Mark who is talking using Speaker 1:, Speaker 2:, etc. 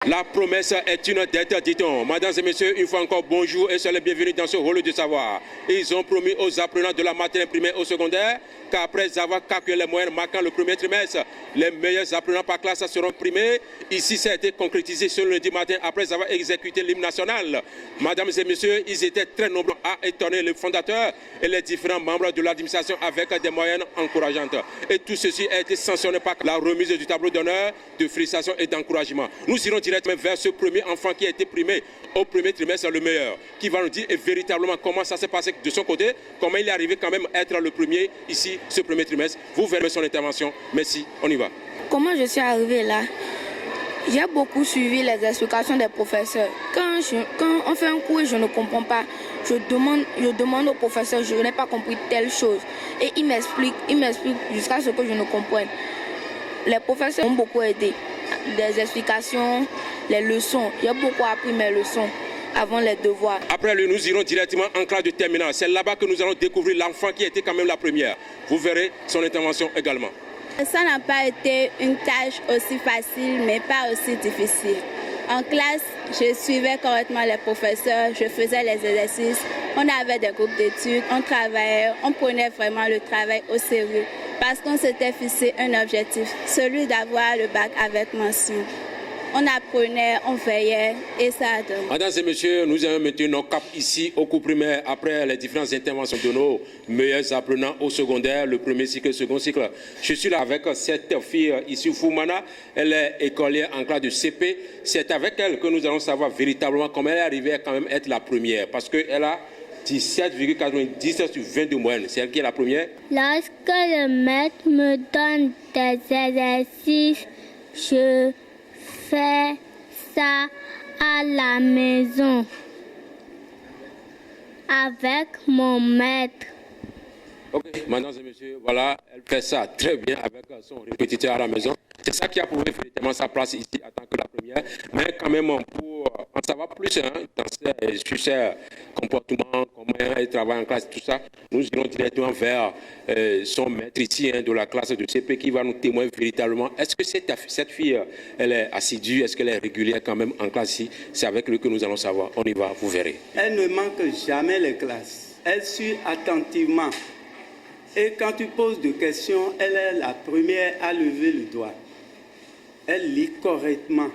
Speaker 1: La promesse est une dette, dit-on. Mesdames et messieurs, une fois encore, bonjour et soyez les bienvenus dans ce rôle de savoir. Ils ont promis aux apprenants de la maternelle primaire au secondaire qu'après avoir calculé les moyennes marquant le premier trimestre, les meilleurs apprenants par classe seront primés. Ici, ça a été concrétisé ce lundi matin après avoir exécuté l'hymne national. Mesdames et messieurs, ils étaient très nombreux à étonner le fondateur et les différents membres de l'administration avec des moyennes encourageantes. Et tout ceci a été sanctionné par la remise du tableau d'honneur, de félicitations et d'encouragement. Nous irons directement vers ce premier enfant qui a été primé au premier trimestre, le meilleur, qui va nous dire véritablement comment ça s'est passé de son côté, comment il est arrivé quand même à être le premier ici, ce premier trimestre. Vous verrez son intervention. Merci, on y va.
Speaker 2: Comment je suis arrivé là? J'ai beaucoup suivi les explications des professeurs. Quand on fait un cours et je ne comprends pas, je demande au professeur, je n'ai pas compris telle chose. Et il m'explique jusqu'à ce que je ne comprenne. Les professeurs m'ont beaucoup aidé. Des explications, les leçons. J'ai beaucoup appris mes leçons avant les devoirs.
Speaker 1: Après lui, nous irons directement en classe de terminale. C'est là-bas que nous allons découvrir l'enfant qui était quand même la première. Vous verrez son intervention également.
Speaker 3: Ça n'a pas été une tâche aussi facile, mais pas aussi difficile. En classe, je suivais correctement les professeurs, je faisais les exercices, on avait des groupes d'études, on travaillait, on prenait vraiment le travail au sérieux parce qu'on s'était fixé un objectif, celui d'avoir le bac avec mention. On apprenait, on veillait et ça a donné.
Speaker 1: Mesdames et messieurs, nous avons maintenu nos caps ici au cours primaire après les différentes interventions de nos meilleurs apprenants au secondaire, le premier cycle, le second cycle. Je suis là avec cette fille ici, Foumana. Elle est écolière en classe de CP. C'est avec elle que nous allons savoir véritablement comment elle est arrivée à quand même être la première. Parce qu'elle a 17,97 sur 22 moyennes. C'est elle qui est la première.
Speaker 4: Lorsque le maître me donne des exercices, je fais ça à la maison avec mon maître.
Speaker 1: Ok, mesdames et messieurs, voilà, elle fait ça très bien avec son répétiteur à la maison. C'est ça qui a prouvé véritablement sa place ici en tant que la première. Mais quand même, pour en savoir plus sur ses comportements, comment elle travaille en classe, tout ça, nous irons directement vers son maître ici de la classe de CP qui va nous témoigner véritablement. Est-ce que cette fille, elle est assidue, est-ce qu'elle est régulière quand même en classe ici? C'est avec lui que nous allons savoir. On y va, vous verrez.
Speaker 5: Elle ne manque jamais les classes. Elle suit attentivement. Et quand tu poses des questions, elle est la première à lever le doigt. Elle lit correctement.